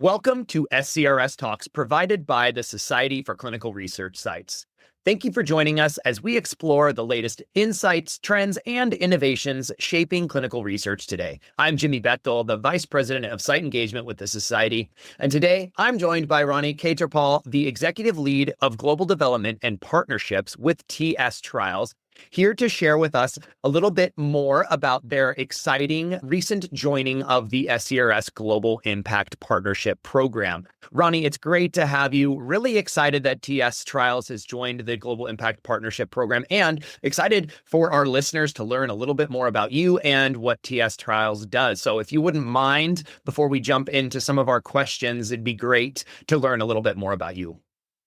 Welcome to SCRS Talks provided by the Society for Clinical Research Sites. Thank you for joining us as we explore the latest insights, trends, and innovations shaping clinical research today. I'm Jimmy Bechtel, the Vice President of Site Engagement with the Society, and today I'm joined by Ronnie Katerpal, the Executive Lead of Global Development and Partnerships with TSTrials, here to share with us a little bit more about their exciting recent joining of the SCRS Global Impact Partnership Program. Ronnie, it's great to have you. Really excited that TSTrials has joined the Global Impact Partnership Program and excited for our listeners to learn a little bit more about you and what TSTrials does. So if you wouldn't mind, before we jump into some of our questions, it'd be great to learn a little bit more about you.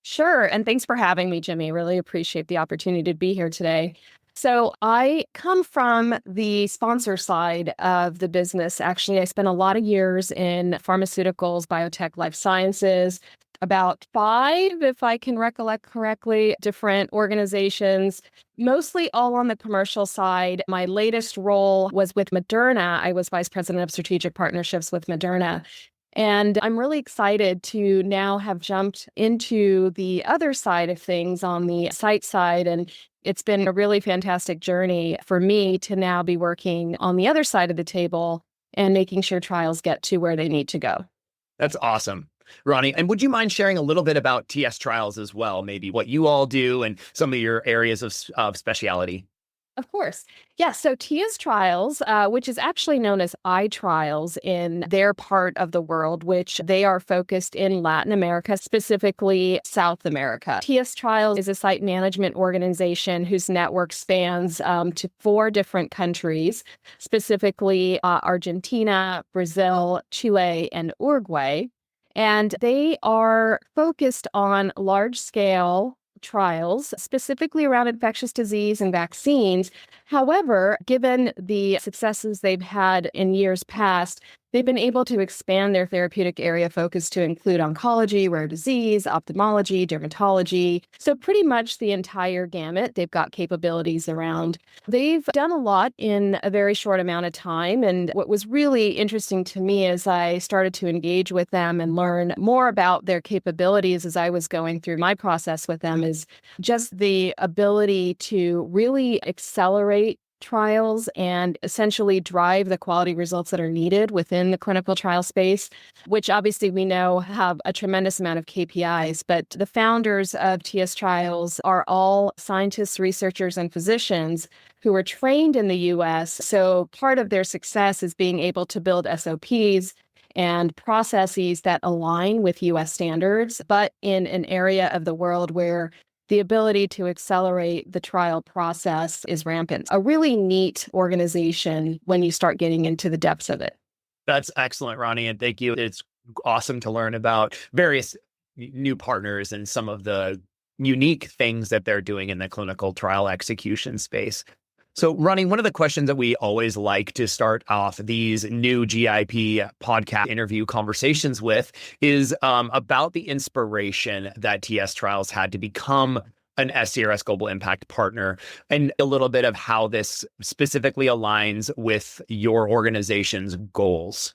Sure. And thanks for having me, Jimmy. Really appreciate the opportunity to be here today. So I come from the sponsor side of the business. Actually, I spent a lot of years in pharmaceuticals, biotech, life sciences, about 5, if I can recollect correctly, different organizations, mostly all on the commercial side. My latest role was with Moderna. I was Vice President of Strategic Partnerships with Moderna. And I'm really excited to now have jumped into the other side of things on the site side. And it's been a really fantastic journey for me to now be working on the other side of the table and making sure trials get to where they need to go. That's awesome, Ronnie. And would you mind sharing a little bit about TSTrials as well? Maybe what you all do and some of your areas of speciality. Of course. Yeah. So TSTrials, which is actually known as iTrials in their part of the world, which they are focused in Latin America, specifically South America. TSTrials is a site management organization whose network spans to 4 different countries, specifically Argentina, Brazil, Chile, and Uruguay. And they are focused on large-scale trials, specifically around infectious disease and vaccines. However, given the successes they've had in years past, they've been able to expand their therapeutic area focus to include oncology, rare disease, ophthalmology, dermatology. So pretty much the entire gamut they've got capabilities around. They've done a lot in a very short amount of time. And what was really interesting to me as I started to engage with them and learn more about their capabilities as I was going through my process with them is just the ability to really accelerate trials and essentially drive the quality results that are needed within the clinical trial space, which obviously we know have a tremendous amount of KPIs. But the founders of TSTrials are all scientists, researchers, and physicians who were trained in the US. So part of their success is being able to build SOPs and processes that align with US standards, but in an area of the world where the ability to accelerate the trial process is rampant. A really neat organization when you start getting into the depths of it. That's excellent, Ronnie, and thank you. It's awesome to learn about various new partners and some of the unique things that they're doing in the clinical trial execution space. So, Ronnie, one of the questions that we always like to start off these new GIP podcast interview conversations with is about the inspiration that TSTrials had to become an SCRS Global Impact Partner and a little bit of how this specifically aligns with your organization's goals.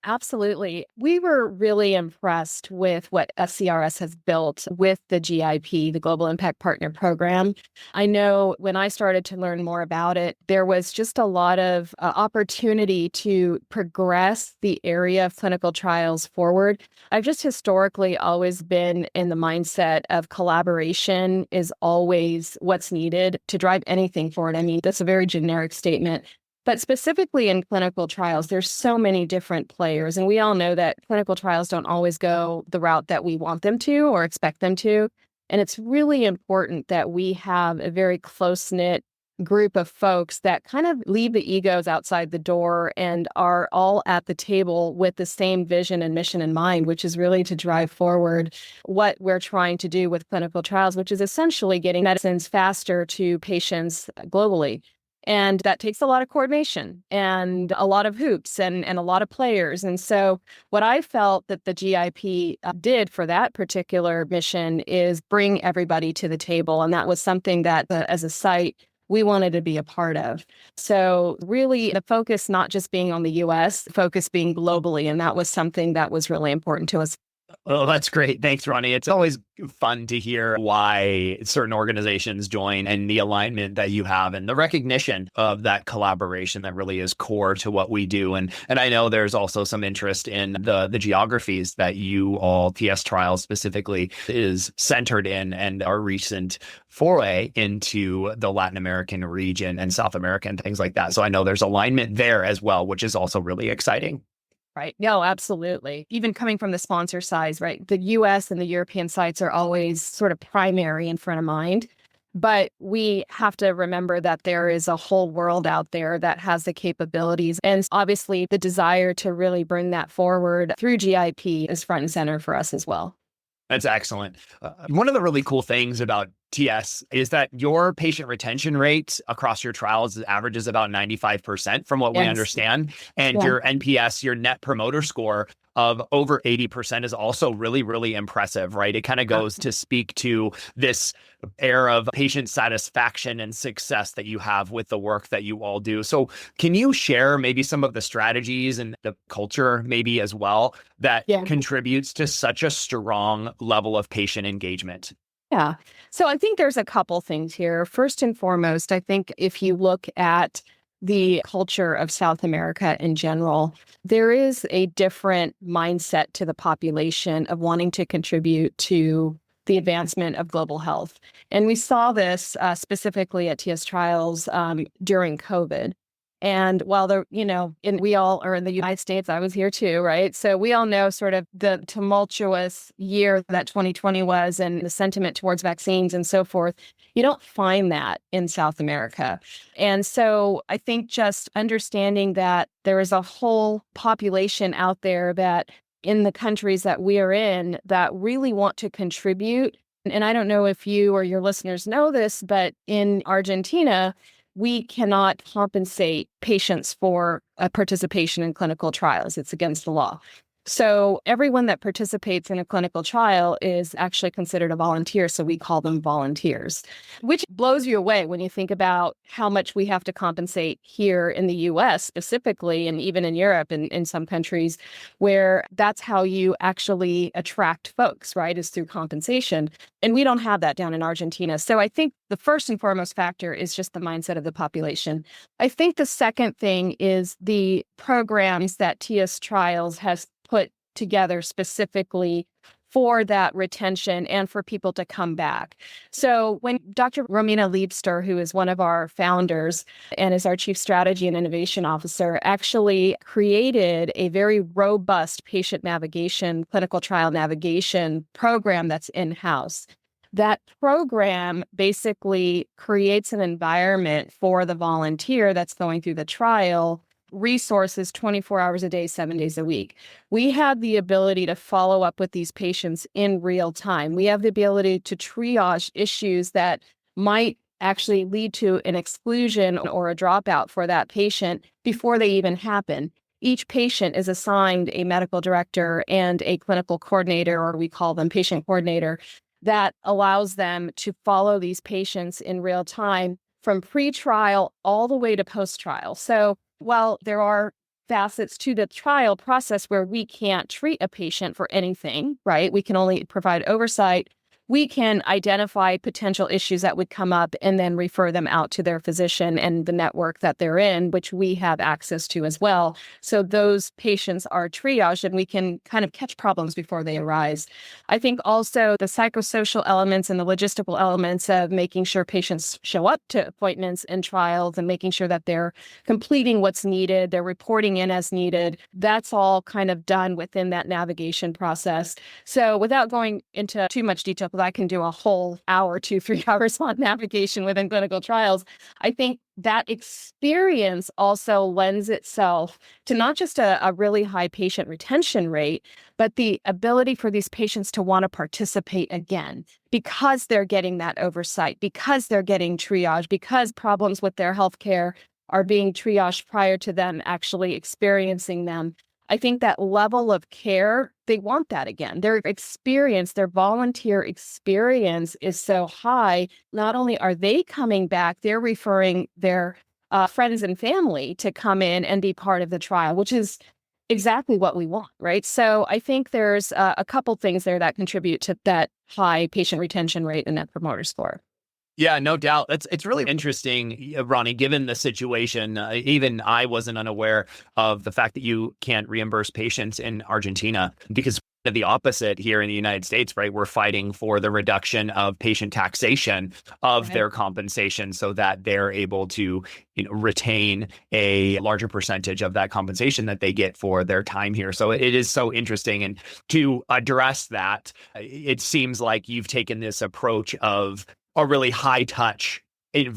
Absolutely. We were really impressed with what SCRS has built with the GIP, the Global Impact Partner Program. I know when I started to learn more about it, there was just a lot of opportunity to progress the area of clinical trials forward. I've just historically always been in the mindset of collaboration is always what's needed to drive anything forward. I mean, that's a very generic statement. But specifically in clinical trials, there's so many different players. And we all know that clinical trials don't always go the route that we want them to or expect them to. And it's really important that we have a very close-knit group of folks that kind of leave the egos outside the door and are all at the table with the same vision and mission in mind, which is really to drive forward what we're trying to do with clinical trials, which is essentially getting medicines faster to patients globally. And that takes a lot of coordination and a lot of hoops and a lot of players. And so what I felt that the GIP did for that particular mission is bring everybody to the table. And that was something that as a site, we wanted to be a part of. So really the focus not just being on the US, focus being globally. And that was something that was really important to us. Oh, that's great. Thanks, Ronnie. It's always fun to hear why certain organizations join and the alignment that you have and the recognition of that collaboration that really is core to what we do. And I know there's also some interest in the geographies that you all, TSTrials specifically, is centered in, and our recent foray into the Latin American region and South America and things like that. So I know there's alignment there as well, which is also really exciting. Right. No, absolutely. Even coming from the sponsor side, right? The US and the European sites are always sort of primary in front of mind. But we have to remember that there is a whole world out there that has the capabilities. And obviously, the desire to really bring that forward through GIP is front and center for us as well. That's excellent. One of the really cool things about TS is that your patient retention rate across your trials averages about 95% from what we Yes. understand. And Yeah. your NPS, your net promoter score of over 80% is also really, really impressive, right? It kind of goes to speak to this air of patient satisfaction and success that you have with the work that you all do. So can you share maybe some of the strategies and the culture maybe as well that Yeah. contributes to such a strong level of patient engagement? Yeah. So I think there's a couple things here. First and foremost, I think if you look at the culture of South America in general, there is a different mindset to the population of wanting to contribute to the advancement of global health. And we saw this specifically at TSTrials during COVID. And while and we all are in the United States, I was here too, right? So we all know sort of the tumultuous year that 2020 was and the sentiment towards vaccines and so forth. You don't find that in South America. And so I think just understanding that there is a whole population out there that in the countries that we are in that really want to contribute. And I don't know if you or your listeners know this, but in Argentina, we cannot compensate patients for participation in clinical trials. It's against the law. So everyone that participates in a clinical trial is actually considered a volunteer. So we call them volunteers, which blows you away when you think about how much we have to compensate here in the US specifically, and even in Europe and in some countries where that's how you actually attract folks, right, is through compensation. And we don't have that down in Argentina. So I think the first and foremost factor is just the mindset of the population. I think the second thing is the programs that TSTrials has put together specifically for that retention and for people to come back. So when Dr. Romina Liebster, who is one of our founders and is our Chief Strategy and Innovation Officer, actually created a very robust patient navigation, clinical trial navigation program that's in-house. That program basically creates an environment for the volunteer that's going through the trial, resources 24 hours a day, 7 days a week. We have the ability to follow up with these patients in real time. We have the ability to triage issues that might actually lead to an exclusion or a dropout for that patient before they even happen. Each patient is assigned a medical director and a clinical coordinator, or we call them patient coordinator, that allows them to follow these patients in real time from pre-trial all the way to post-trial. So while there are facets to the trial process where we can't treat a patient for anything, right? We can only provide oversight. We can identify potential issues that would come up and then refer them out to their physician and the network that they're in, which we have access to as well. So those patients are triaged and we can kind of catch problems before they arise. I think also the psychosocial elements and the logistical elements of making sure patients show up to appointments and trials and making sure that they're completing what's needed, they're reporting in as needed. That's all kind of done within that navigation process. So without going into too much detail, I can do a whole hour, 2-3 hours on navigation within clinical trials. I think that experience also lends itself to not just a really high patient retention rate, but the ability for these patients to want to participate again because they're getting that oversight, because they're getting triage, because problems with their healthcare are being triaged prior to them actually experiencing them. I think that level of care, they want that again. Their experience, their volunteer experience is so high. Not only are they coming back, they're referring their friends and family to come in and be part of the trial, which is exactly what we want, right? So I think there's a couple things there that contribute to that high patient retention rate and net promoter score. Yeah, no doubt. It's really interesting, Ronnie, given the situation. Even I wasn't unaware of the fact that you can't reimburse patients in Argentina because of the opposite here in the United States, right? We're fighting for the reduction of patient taxation of their compensation so that they're able to, retain a larger percentage of that compensation that they get for their time here. So it is so interesting. And to address that, it seems like you've taken this approach of a really high touch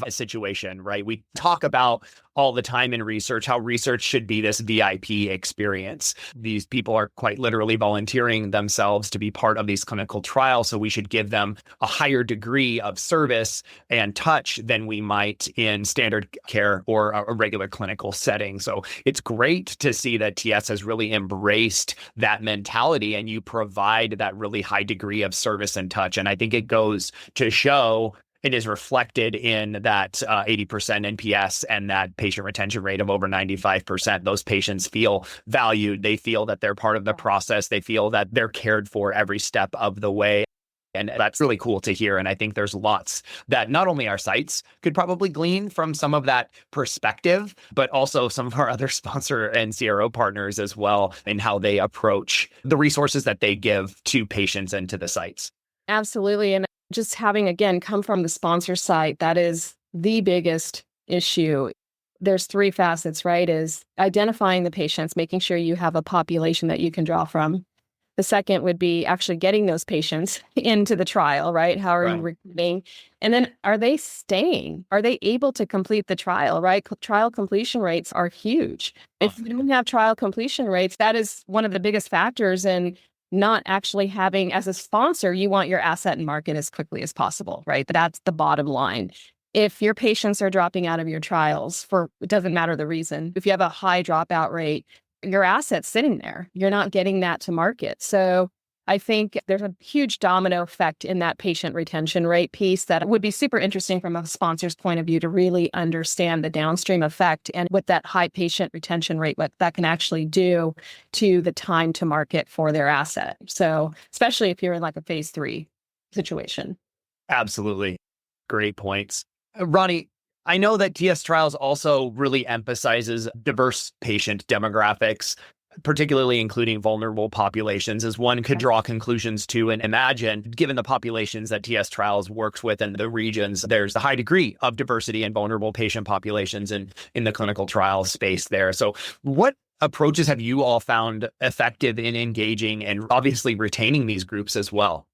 situation, right? We talk about all the time in research how research should be this VIP experience. These people are quite literally volunteering themselves to be part of these clinical trials. So we should give them a higher degree of service and touch than we might in standard care or a regular clinical setting. So it's great to see that TS has really embraced that mentality and you provide that really high degree of service and touch. And I think it goes to show it is reflected in that 80% NPS and that patient retention rate of over 95%. Those patients feel valued. They feel that they're part of the process. They feel that they're cared for every step of the way. And that's really cool to hear. And I think there's lots that not only our sites could probably glean from some of that perspective, but also some of our other sponsor and CRO partners as well in how they approach the resources that they give to patients and to the sites. Absolutely. And just having, again, come from the sponsor side, that is the biggest issue. There's three facets, right? Is identifying the patients, making sure you have a population that you can draw from. The second would be actually getting those patients into the trial, right? How are you recruiting? And then are they staying? Are they able to complete the trial, right? Trial completion rates are huge. If you don't have trial completion rates, that is one of the biggest factors in not actually having, as a sponsor, you want your asset in market as quickly as possible, right? That's the bottom line. If your patients are dropping out of your trials it doesn't matter the reason, if you have a high dropout rate, your asset's sitting there. You're not getting that to market. So I think there's a huge domino effect in that patient retention rate piece that would be super interesting from a sponsor's point of view to really understand the downstream effect and what that high patient retention rate, what that can actually do to the time to market for their asset. So especially if you're in like a phase 3 situation. Absolutely. Great points. Ronnie, I know that TSTrials also really emphasizes diverse patient demographics, particularly including vulnerable populations, as one could draw conclusions to and imagine, given the populations that TSTrials works with and the regions, there's a high degree of diversity in vulnerable patient populations in the clinical trial space there. So what approaches have you all found effective in engaging and obviously retaining these groups as well?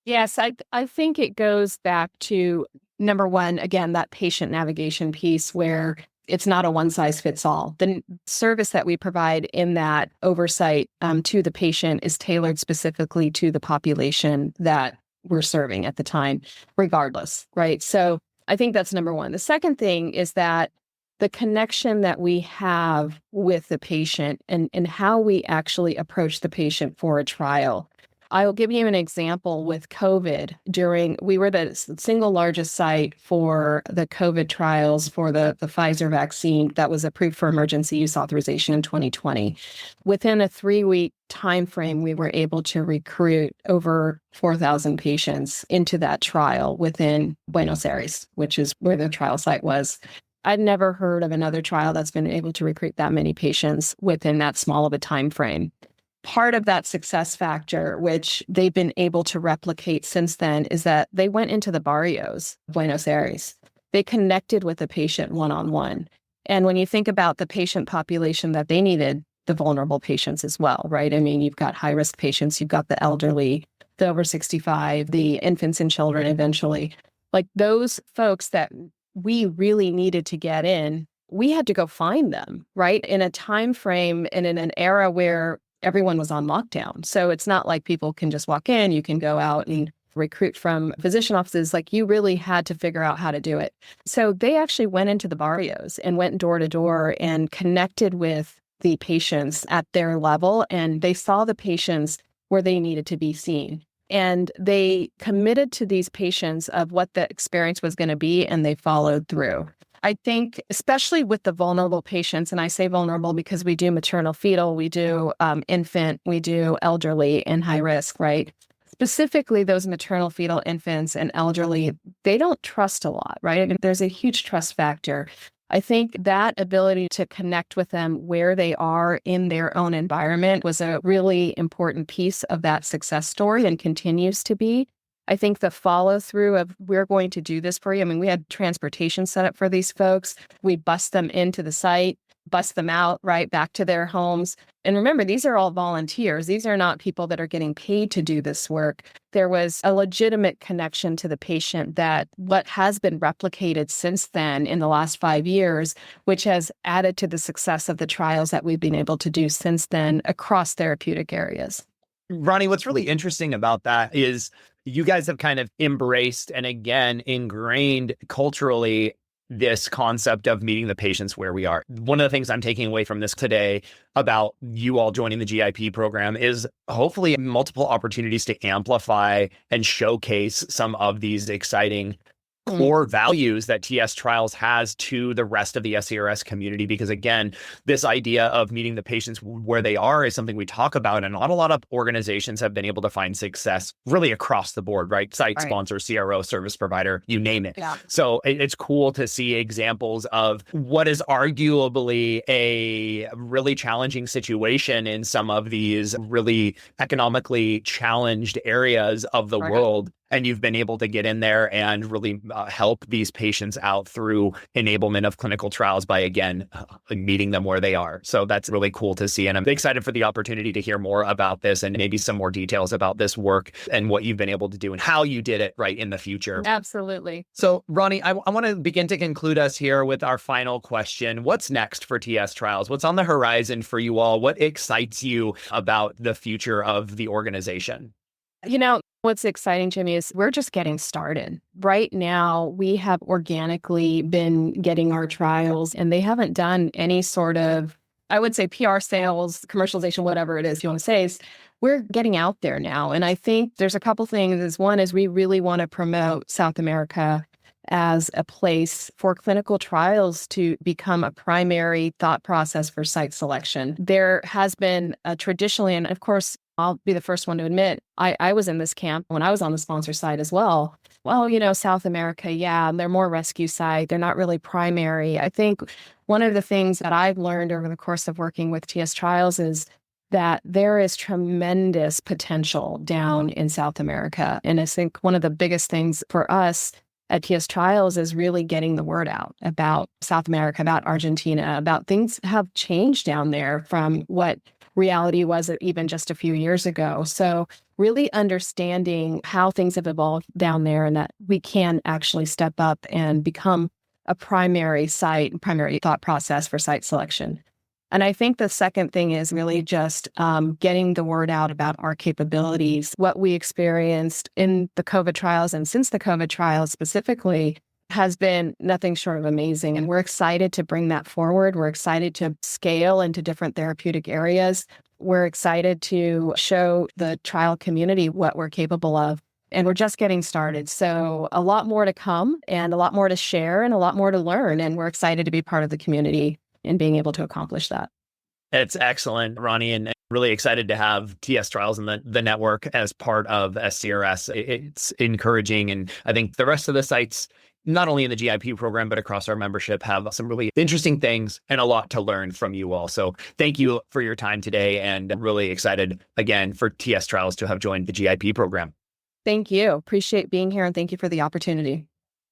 Yes, I think it goes back to number one, again, that patient navigation piece where it's not a one size fits all. The service that we provide in that oversight to the patient is tailored specifically to the population that we're serving at the time, regardless, right? So I think that's number one. The second thing is that the connection that we have with the patient and how we actually approach the patient for a trial. I'll give you an example with COVID. We were the single largest site for the COVID trials for the Pfizer vaccine that was approved for emergency use authorization in 2020. Within a 3-week timeframe, we were able to recruit over 4,000 patients into that trial within Buenos Aires, which is where the trial site was. I'd never heard of another trial that's been able to recruit that many patients within that small of a time frame. Part of that success factor, which they've been able to replicate since then, is that they went into the barrios of Buenos Aires. They connected with the patient one-on-one. And when you think about the patient population that they needed, the vulnerable patients as well, right? I mean, you've got high-risk patients, you've got the elderly, the over 65, the infants and children eventually. Like those folks that we really needed to get in, we had to go find them, right? In a time frame and in an era where everyone was on lockdown. So it's not like people can just walk in, you can go out and recruit from physician offices. Like you really had to figure out how to do it. So they actually went into the barrios and went door to door and connected with the patients at their level, and they saw the patients where they needed to be seen. And they committed to these patients of what the experience was going to be, and they followed through. I think, especially with the vulnerable patients, and I say vulnerable because we do maternal fetal, we do infant, we do elderly and high risk, right? Specifically, those maternal fetal infants and elderly, they don't trust a lot, right? I mean, there's a huge trust factor. I think that ability to connect with them where they are in their own environment was a really important piece of that success story and continues to be. I think the follow through of we're going to do this for you. I mean, we had transportation set up for these folks. We bust them into the site, bust them out, right, back to their homes. And remember, these are all volunteers. These are not people that are getting paid to do this work. There was a legitimate connection to the patient that what has been replicated since then in the last 5 years, which has added to the success of the trials that we've been able to do since then across therapeutic areas. Ronnie, what's really interesting about that is you guys have kind of embraced and again ingrained culturally this concept of meeting the patients where we are. One of the things I'm taking away from this today about you all joining the GIP program is hopefully multiple opportunities to amplify and showcase some of these exciting core values that TSTrials has to the rest of the SCRS community. Because again, this idea of meeting the patients where they are is something we talk about, and not a lot of organizations have been able to find success really across the board, right? Site sponsor, CRO, service provider, you name it. Yeah. So it's cool to see examples of what is arguably a really challenging situation in some of these really economically challenged areas of the world. And you've been able to get in there and really help these patients out through enablement of clinical trials by, again, meeting them where they are. So that's really cool to see. And I'm excited for the opportunity to hear more about this and maybe some more details about this work and what you've been able to do and how you did it right in the future. Absolutely. So, Ronnie, I want to begin to conclude us here with our final question. What's next for TSTrials? What's on the horizon for you all? What excites you about the future of the organization? You know, what's exciting, Jimmy, is we're just getting started. Right now, we have organically been getting our trials, and they haven't done any sort of, I would say, PR sales, commercialization, whatever it is you want to say. We're getting out there now. And I think there's a couple things. One is we really want to promote South America as a place for clinical trials to become a primary thought process for site selection. There has been traditionally, and of course, I'll be the first one to admit, I was in this camp when I was on the sponsor side as well. Well, you know, South America, yeah, they're more rescue site. They're not really primary. I think one of the things that I've learned over the course of working with TSTrials is that there is tremendous potential down in South America. And I think one of the biggest things for us at TSTrials is really getting the word out about South America, about Argentina, about things have changed down there from what reality was even just a few years ago. So really understanding how things have evolved down there and that we can actually step up and become a primary site, primary thought process for site selection. And I think the second thing is really just getting the word out about our capabilities, what we experienced in the COVID trials and since the COVID trials specifically has been nothing short of amazing. And we're excited to bring that forward. We're excited to scale into different therapeutic areas. We're excited to show the trial community what we're capable of. And we're just getting started. So a lot more to come and a lot more to share and a lot more to learn. And we're excited to be part of the community and being able to accomplish that. It's excellent, Ronnie, and really excited to have TSTrials and the network as part of SCRS. It's encouraging. And I think the rest of the sites, not only in the GIP program, but across our membership, have some really interesting things and a lot to learn from you all. So thank you for your time today, and really excited again for TSTrials to have joined the GIP program. Thank you. Appreciate being here, and thank you for the opportunity.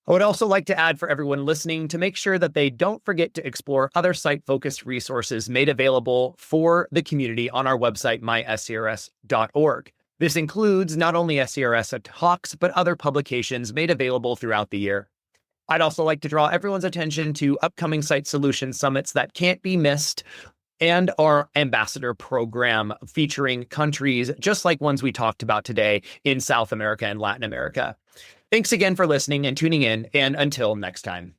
I would also like to add for everyone listening to make sure that they don't forget to explore other site-focused resources made available for the community on our website, myscrs.org. This includes not only SCRS talks, but other publications made available throughout the year. I'd also like to draw everyone's attention to upcoming site solution summits that can't be missed, and our ambassador program featuring countries just like ones we talked about today in South America and Latin America. Thanks again for listening and tuning in, and until next time.